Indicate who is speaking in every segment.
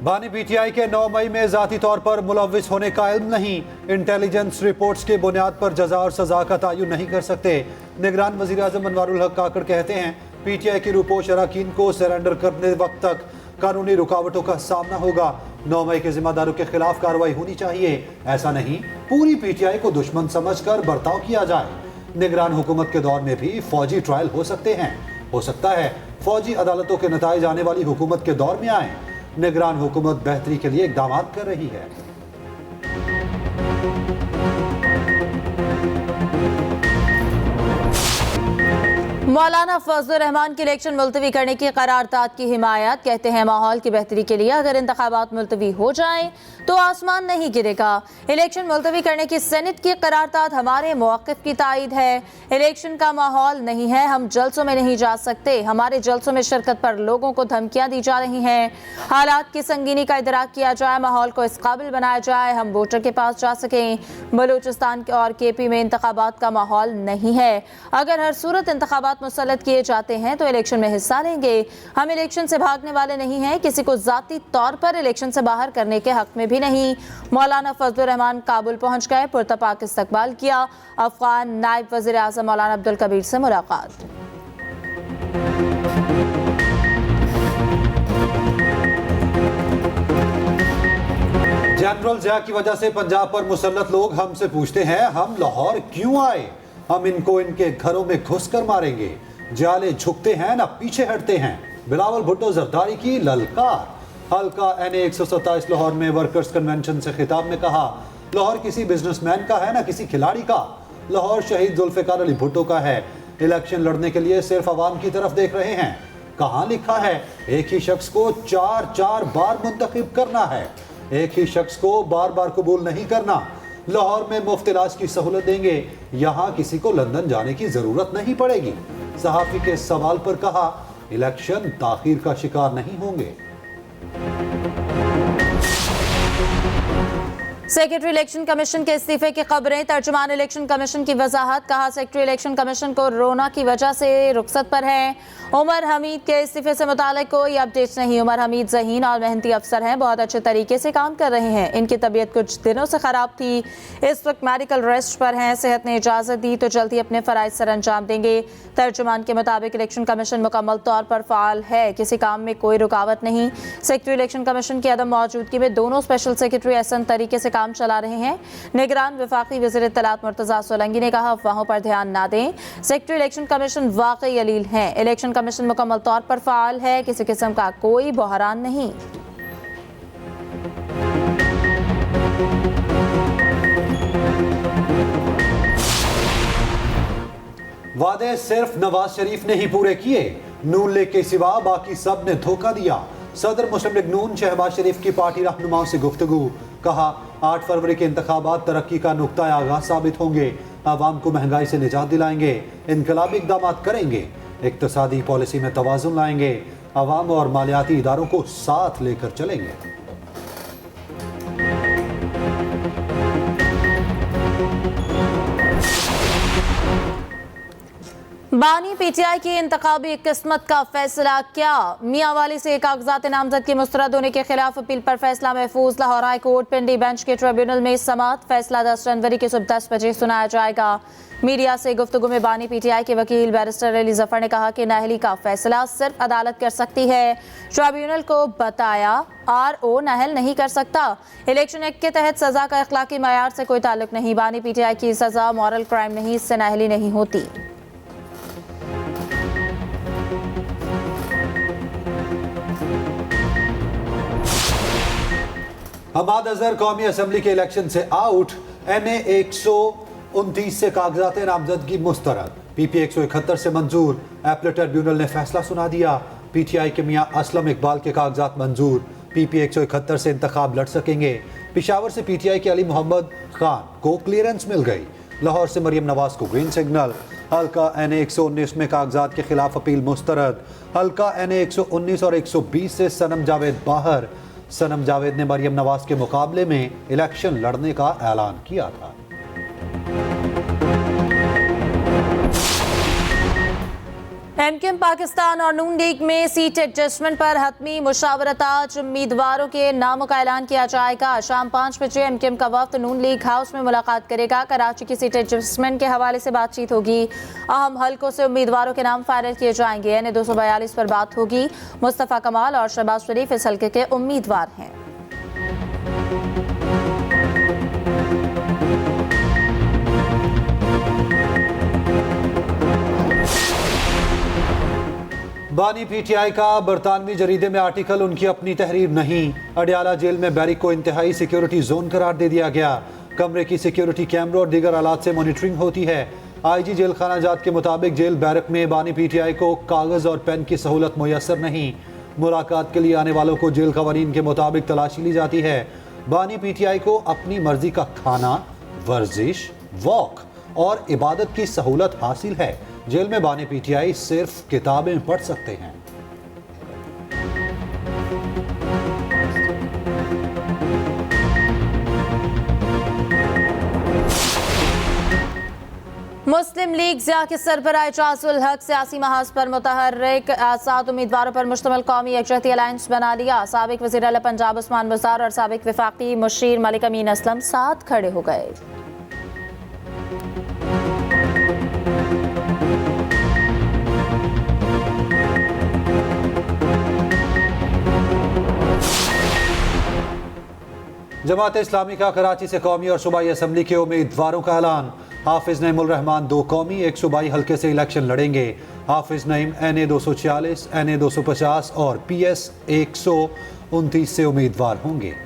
Speaker 1: बानी पीटीआई के 9 मई में जाती तौर पर मुलव्विस होने का इल्म नहीं, इंटेलिजेंस रिपोर्ट्स के बुनियाद पर जजा और सजा का तयन नहीं कर सकते। निगरान वजीर आजम अनवारुल हक काकड़ कहते हैं पीटीआई के रूपोश अरकान को सरेंडर करने वक्त तक कानूनी रुकावटों का सामना होगा। 9 मई के जिम्मेदारों के खिलाफ कार्रवाई होनी चाहिए, ऐसा नहीं पूरी पीटीआई को दुश्मन समझकर बर्ताव किया जाए। निगरान हुकूमत के दौर में भी फौजी ट्रायल हो सकते हैं, हो सकता है फौजी अदालतों के नताइज आने वाली हुकूमत के दौर में आए। निगरान हुकूमत बेहतरी के लिए इक़दाम कर रही है।
Speaker 2: मौलाना फजलुर रहमान की इलेक्शन मुलतवी करने की करारदाद की हिमायत, कहते हैं माहौल की बेहतरी के लिए अगर इंतखाबात मुलतवी हो जाएं तो आसमान नहीं गिरेगा। इलेक्शन मुलतवी करने की सेनेट की करारदाद हमारे मौक़िफ़ की तायद है। इलेक्शन का माहौल नहीं है, हम जलसों में नहीं जा सकते। हमारे जलसों में शिरकत पर लोगों को धमकियां दी जा रही हैं। हालात की संगीनी का इदराक किया जाए, माहौल को इस काबिल बनाया जाए हम वोटर के पास जा सकें। बलूचिस्तान और केपी में इंतखाबात का माहौल नहीं है। अगर हर सूरत इंतखाबात मुसल्लत किए जाते हैं तो इलेक्शन में हिस्सा लेंगे। हम इलेक्शन से भागने वाले नहीं हैं, किसी को जाती तौर पर इलेक्शन से बाहर करने के हक में भी नहीं। मौलाना फजलुर रहमान काबुल पहुंच गए, पुरतपाक इस्तकबाल किया। अफगान नायब वज़ीर आज़म मौलाना अब्दुल कबीर से मुलाकात।
Speaker 1: जनरल ज़िया की वजह से पंजाब पर मुसल्लत लोग हमसे पूछते हैं हम लाहौर क्यों आए, हम इनको इनके घरों में घुस कर मारेंगे। जाले झुकते हैं ना पीछे हटते हैं। बिलावल भुट्टो जरदारी की ललकार। हल्का NA 127 लाहौर में वर्कर्स कन्वेंशन से खिताब में कहा लाहौर किसी बिजनेसमैन का है ना किसी खिलाड़ी का। लाहौर शहीद जुल्फ़िकार अली भुट्टो का है। इलेक्शन लड़ने के लिए सिर्फ अवाम की तरफ देख रहे हैं। कहाँ लिखा है एक ही शख्स को 4 बार मुंतखब करना है, एक ही शख्स को बार बार कबूल नहीं करना। लाहौर में मुफ्त इलाज की सहूलत देंगे, यहाँ किसी को लंदन जाने की जरूरत नहीं पड़ेगी। सहाफी के सवाल पर कहा इलेक्शन ताखीर का शिकार नहीं होंगे।
Speaker 2: सेक्रेटरी इलेक्शन कमीशन के इस्तीफे की खबरें, तर्जुमान इलेक्शन कमीशन की वजाहत। कहा सेक्रेटरी इलेक्शन कमीशन को कोरोना की वजह से रुखसत पर है। उमर हमीद के इस्तीफे से मुतालिक कोई अपडेट नहीं। उमर हमीद ज़हीन और मेहनती अफसर हैं, बहुत अच्छे तरीके से काम कर रहे हैं। इनकी तबीयत कुछ दिनों से ख़राब थी, इस वक्त मेडिकल रेस्ट पर हैं। सेहत ने इजाज़त दी तो जल्द ही अपने फ़राइज़ सर अंजाम देंगे। तर्जुमान के मुताबिक इलेक्शन कमीशन मुकम्मल तौर पर फ़ाल है, किसी काम में कोई रुकावट नहीं। सेक्रेटरी इलेक्शन कमीशन की अदम मौजूदगी में दोनों स्पेशल सेक्रेटरी एहसन तरीके से काम चला रहे हैं। निगरान वफाकी वज़ीर इत्तलात मुर्तज़ा सोलंकी ने कहा अफवाहों पर ध्यान ना दें, सेक्रेटरी इलेक्शन कमीशन वाकई अलील हैं। इलेक्शन कमीशन मुकम्मल तौर पर फ़ाल है, किसी किस्म का कोई बहरान नहीं।
Speaker 1: वादे सिर्फ नवाज शरीफ ने ही पूरे किए, नून लीग के सिवा बाकी सब ने धोखा दिया। सदर मुस्लिम लीग नून शहबाज शरीफ की पार्टी रहनुमाओं से गुफ्तगू। कहा 8 फरवरी के इंतखाबात तरक्की का नुक्ता आगाज साबित होंगे, आवाम को महंगाई से निजात दिलाएंगे, इनकलाबी इक़दाम करेंगे, इक़्तिसादी पॉलिसी में तवाज़ुन लाएंगे, आवाम और मालियाती इदारों को साथ लेकर चलेंगे।
Speaker 2: बानी पीटीआई की इंतखाबी किस्मत का फैसला क्या? मियांवाली से कागजात नामजद के मुस्तरद होने के खिलाफ अपील पर फैसला महफूज। लाहौर हाई कोर्ट पिंडी बेंच के ट्रिब्यूनल में समाअत। फैसला 10 जनवरी की सुबह 10 बजे सुनाया जाएगा। मीडिया से गुफ्तगू में बानी पीटीआई के वकील बैरिस्टर अली जफर ने कहा कि नाअहली का फैसला सिर्फ अदालत कर सकती है। ट्रिब्यूनल को बताया RO नाअहल नहीं कर सकता। इलेक्शन एक्ट के तहत सजा का अखलाकी मयार से कोई ताल्लुक नहीं। बानी पीटीआई की सजा मॉरल क्राइम नहीं, इससे नाअहली नहीं होती।
Speaker 1: हमाद अजहर कौमी असम्बली के इलेक्शन से आउट। NA 129 से कागजात नामजदगी मुस्तरद। PP 171 से मंजूर। एपलेट ट्रिब्यूनल ने फैसला सुना दिया। PTI के मियां असलम इकबाल के कागजात मंजूर। PP 171 से इंतखाब लड़ सकेंगे। पिशावर से PTI के अली मोहम्मद खान को क्लियरेंस मिल गई। लाहौर से मरियम नवाज को ग्रीन सिग्नल। हल्का NA 119 में कागजात के खिलाफ अपील मुस्तरद। हल्का NA 119 और 120 से सनम जावेद बाहर। सनम जावेद ने मरियम नवाज के मुकाबले में इलेक्शन लड़ने का ऐलान किया था।
Speaker 2: एमक्यूएम पाकिस्तान और नून लीग में सीट एडजस्टमेंट पर हतमी मुशावरत। आज उम्मीदवारों के नामों का ऐलान किया जाएगा। शाम 5 बजे एमक्यूएम का वफ्द नून लीग हाउस में मुलाकात करेगा। कराची की सीट एडजस्टमेंट के हवाले से बातचीत होगी। अहम हलकों से उम्मीदवारों के नाम फाइनल किए जाएंगे। एनए 242 पर बात होगी। मुस्तफ़ा कमाल और शहबाज शरीफ इस हल्के के उम्मीदवार हैं।
Speaker 1: बानी पीटीआई का बरतानवी जरीदे में आर्टिकल उनकी अपनी तहरीर नहीं। अडियाला जेल में बैरिक को इंतहाई सिक्योरिटी जोन करार दे दिया गया। कमरे की सिक्योरिटी कैमरों और दीगर आलात से मॉनिटरिंग होती है। आईजी जेल खाना जात के मुताबिक जेल बैरक में बानी पीटीआई को कागज और पेन की सहूलत मुयसर नहीं। मुलाकात के लिए आने वालों को जेल कवानीन के मुताबिक तलाशी ली जाती है। बानी पीटीआई को अपनी मर्जी का खाना, वर्जिश, वॉक और इबादत की सहूलत हासिल है। जेल में बानी पीटीआई सिर्फ किताबें पढ़ सकते हैं।
Speaker 2: मुस्लिम लीग ज़िया के सरबराह इजाज़ुल हक सियासी महाज पर मुतहर्रिक 7 उम्मीदवारों पर मुश्तमिल कौमी यकजहती अलायंस बना लिया। साबिक वज़ीर आला पंजाब उस्मान बुज़दार और साबिक वफाकी मुशीर मलिक अमीन असलम साथ खड़े हो गए।
Speaker 1: जमात इस्लामी का कराची से कौमी और सूबाई असम्बली के उम्मीदवारों का ऐलान। हाफिज नईमुल रहमान 2 कौमी 1 सूबाई हल्के से इलेक्शन लड़ेंगे। हाफिज नईम एनए 246, एनए 250 और पीएस 129 से उम्मीदवार होंगे।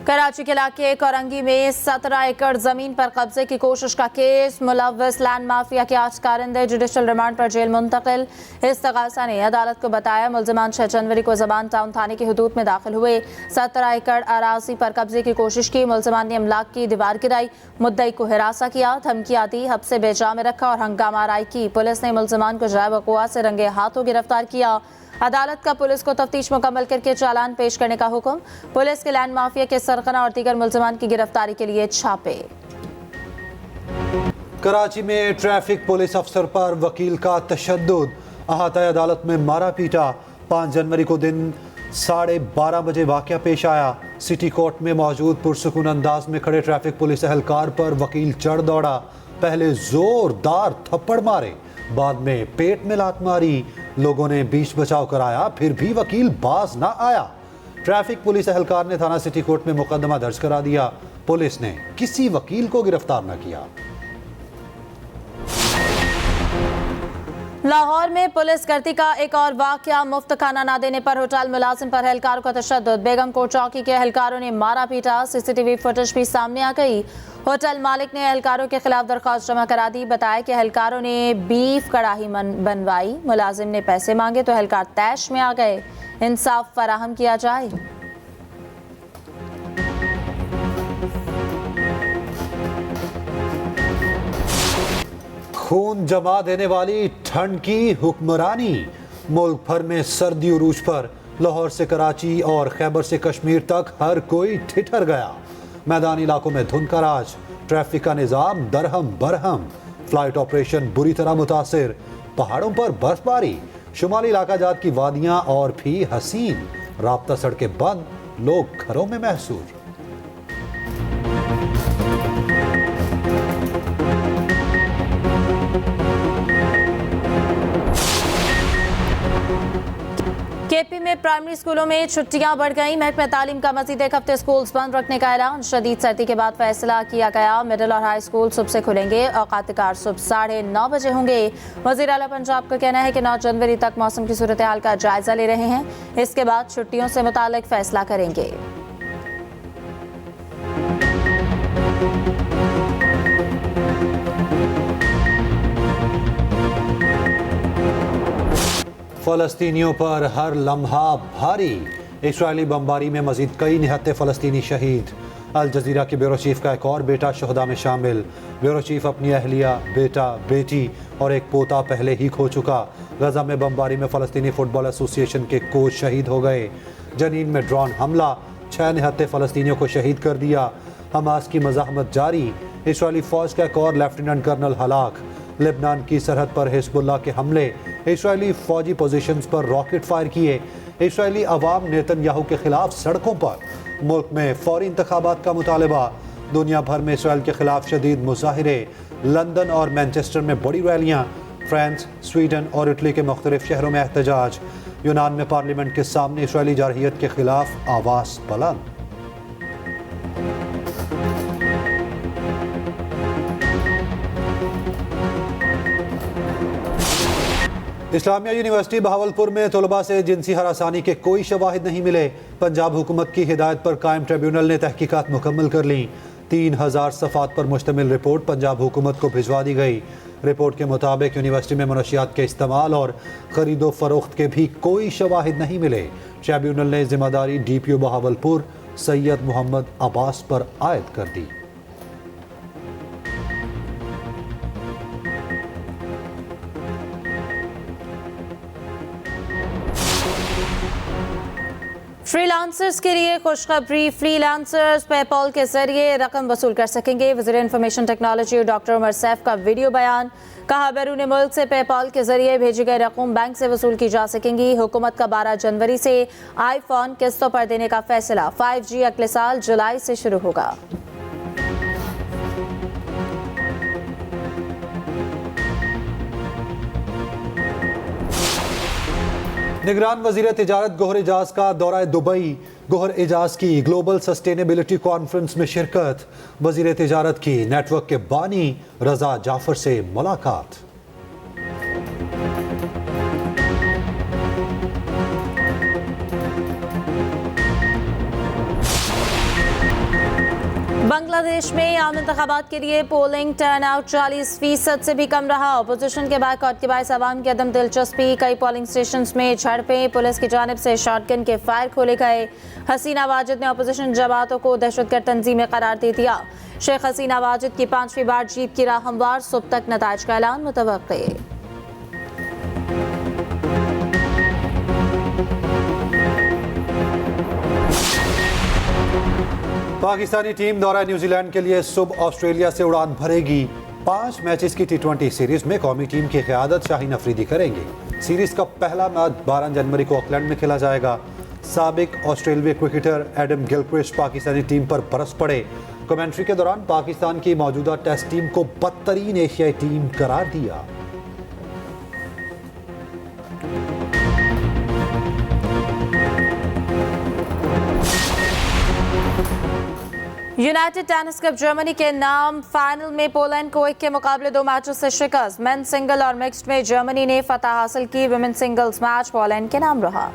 Speaker 2: कराची के इलाके कोरंगी में 17 एकड़ जमीन पर कब्जे की कोशिश का केस। मुलव्वस लैंड माफिया के 8 कारिंदे जुडिशल रिमांड पर जेल मुंतकिल। इस्तगासा ने अदालत को बताया मुल्जिमान 6 जनवरी को जबान टाउन थाने की हदूद में दाखिल हुए। 17 एकड़ अराजी पर कब्जे की कोशिश की। मुल्जिमान ने अमलाक की दीवार गिराई, मुद्दई को हिरासा किया, धमकियां दी, हब्से बेजा में रखा और हंगामा आराई की। पुलिस ने मुल्जिमान को जाए वक़ुआ से रंगे हाथों गिरफ्तार किया। अदालत का पुलिस को तफ्तीश मुकम्मल करके चालान पेश करने का हुक्म। पुलिस के लैंड माफिया के सरगना और दीगर मुल्जिमान की गिरफ्तारी के लिए छापे।
Speaker 1: कराची में ट्रैफिक पुलिस अफसर पर वकील का तशद्दुद। अहाता अदालत में मारा पीटा। 5 जनवरी को दिन 12:30 बजे वाक़या पेश आया। सिटी कोर्ट में मौजूद पुरसुकून अंदाज में खड़े ट्रैफिक पुलिस एहलकार पर वकील चढ़ दौड़ा। पहले जोरदार थप्पड़ मारे, बाद में पेट में लात मारी। लोगों ने बीच बचाव कराया, फिर भी वकील बाज ना आया। ट्रैफिक पुलिस एहलकार ने थाना सिटी कोर्ट में मुकदमा दर्ज करा दिया। पुलिस ने किसी वकील को गिरफ्तार न किया।
Speaker 2: लाहौर में पुलिस गर्दी का एक और वाकया। मुफ्त खाना ना देने पर होटल मुलाजिम पर एहलकारों का तशद्दुद। बेगम कोट चौकी के एहलकारों ने मारा पीटा। सीसीटीवी फुटेज भी सामने आ गई। होटल मालिक ने एहलकारों के खिलाफ दरख्वास्त जमा करा दी। बताया कि एहलकारों ने बीफ कड़ाही बनवाई। मुलाजिम ने पैसे मांगे तो एहलकार तैश में आ गए। इंसाफ फराहम किया जाए।
Speaker 1: खून जमा देने वाली ठंड की हुक्मरानी। मुल्क भर में सर्दी उरूज पर। लाहौर से कराची और खैबर से कश्मीर तक हर कोई ठिठर गया। मैदानी इलाकों में धुंध का राज। ट्रैफिक का निज़ाम दरहम बरहम। फ्लाइट ऑपरेशन बुरी तरह मुतासिर। पहाड़ों पर बर्फबारी। शुमाली इलाका जात की वादियां और भी हसीन। राब्ता सड़कें बंद, लोग घरों में महसूर।
Speaker 2: केपी में प्राइमरी स्कूलों में छुट्टियां बढ़ गई। महकमा तालीम का मजीद 1 हफ्ते स्कूल्स बंद रखने का ऐलान। शदीद सर्दी के बाद फैसला किया गया। मिडिल और हाई स्कूल सुबह से खुलेंगे। औकात कार सुबह 9:30 बजे होंगे। वज़ीर आला पंजाब का कहना है कि 9 जनवरी तक मौसम की सूरत हाल का जायजा ले रहे हैं। इसके बाद छुट्टियों से मुतालिक फैसला करेंगे।
Speaker 1: फ़लस्तीनियों पर हर लम्हा भारी। इस्राएली बमबारी में मजीद कई निहत्ते फ़लस्तीनी शहीद। अल जज़ीरा के ब्यूरो चीफ का एक और बेटा शहदा में शामिल। ब्यूरो चीफ अपनी अहलिया, बेटा, बेटी और एक पोता पहले ही खो चुका। गजा में बमबारी में फ़लस्तीनी फ़ुटबॉल एसोसिएशन के कोच शहीद हो गए। जनीन में ड्रोन हमला 6 निहत्ते फ़लस्तीनियों को शहीद कर दिया। हमास की मज़ाहमत जारी, इस्राएली फ़ौज का एक और लेफ्टिनेंट कर्नल हलाक। लेबनान की सरहद पर हिजबुल्लाह के हमले, इस्राएली फ़ौजी पोजीशंस पर रॉकेट फायर किए। इस्राएली अवाम नेतन्याहू के खिलाफ सड़कों पर, मुल्क में फौरी इंतखाबात का मुतालबा। दुनिया भर में इसराइल के खिलाफ शदीद मुजाहिरे, लंदन और मैनचेस्टर में बड़ी रैलियाँ। फ्रांस, स्वीडन और इटली के मुख्तलिफ शहरों में एहतजाज। यूनान में पार्लियामेंट के सामने इसराइली जारहियत के खिलाफ आवाज़ बुलंद। इस्लामिया यूनिवर्सिटी बहावलपुर में तलबा से जिनसी हरासानी के कोई शवाहिद नहीं मिले। पंजाब हुकूमत की हिदायत पर कायम ट्रिब्यूनल ने तहकीकात मुकम्मल कर ली। 3000 सफ़ात पर मुश्तमिल रिपोर्ट पंजाब हुकूमत को भिजवा दी गई। रिपोर्ट के मुताबिक यूनिवर्सिटी में मनशियात के इस्तेमाल और खरीदो फरोख्त के भी कोई शवाहिद नहीं मिले। ट्रिब्यूनल ने जिम्मेदारी DPO बहावलपुर सैयद मोहम्मद अब्बास पर आयद कर दी।
Speaker 2: फ्रीलांसर्स के लिए खुशखबरी, फ्रीलांसर्स पेपॉल के जरिए रकम वसूल कर सकेंगे। वज़ीर information technology doctor Umar Saif का वीडियो बयान। कहा, बैरून मुल्क से पेपॉल के जरिए भेजी गई रकम बैंक से वसूल की जा सकेंगी। हुकूमत का 12 जनवरी से आईफोन किस्तों पर देने का फैसला। 5G अगले साल जुलाई से शुरू होगा।
Speaker 1: निगरान वज़ीर तिजारत गौहर एजाज का दौरा दुबई। गौहर एजाज की ग्लोबल सस्टेनेबिलिटी कॉन्फ्रेंस में शिरकत। वज़ीर तिजारत की नेटवर्क के बानी रजा जाफर से मुलाकात।
Speaker 2: बांग्लादेश में आम इंतखाबात के लिए पोलिंग टर्न आउट 40% से भी कम रहा। अपोजिशन के बायकॉट के बायस अवाम की अदम दिलचस्पी। कई पोलिंग स्टेशन में झड़पें, पुलिस की जानिब से शॉटगन के फायर खोले गए। हसीना वाजिद ने अपोजिशन जमातों को दहशतगर्द तंजीमें करार दे दिया। शेख हसीना वाजिद की 5वीं बार जीत की राह हमवार, सुबह तक नताइज का ऐलान मुतवक्के।
Speaker 1: पाकिस्तानी टीम दौरा न्यूजीलैंड के लिए सुबह ऑस्ट्रेलिया से उड़ान भरेगी। 5 मैचेस की T20 सीरीज में कौमी टीम की क़यादत शाहीन अफरीदी करेंगे। सीरीज का पहला मैच 12 जनवरी को ऑकलैंड में खेला जाएगा। साबिक ऑस्ट्रेलियाई cricketer Adam Gilchrist Pakistani team पर बरस पड़े। कमेंट्री के दौरान पाकिस्तान की मौजूदा टेस्ट टीम को बदतरीन एशियाई टीम करार दिया।
Speaker 2: यूनाइटेड टेनिस क्लब जर्मनी के नाम फाइनल में पोलैंड को 1 के मुकाबले 2 मैचों से शिकस्त। मेन सिंगल और मिक्स्ड में जर्मनी ने फतह हासिल की। विमेन सिंगल्स मैच पोलैंड के नाम रहा।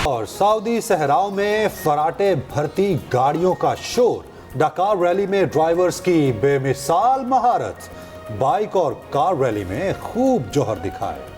Speaker 1: और सऊदी सहराओं में फराटे भरती गाड़ियों का शोर। डकार रैली में ड्राइवर्स की बेमिसाल महारत। बाइक और कार रैली में खूब जोहर दिखाए।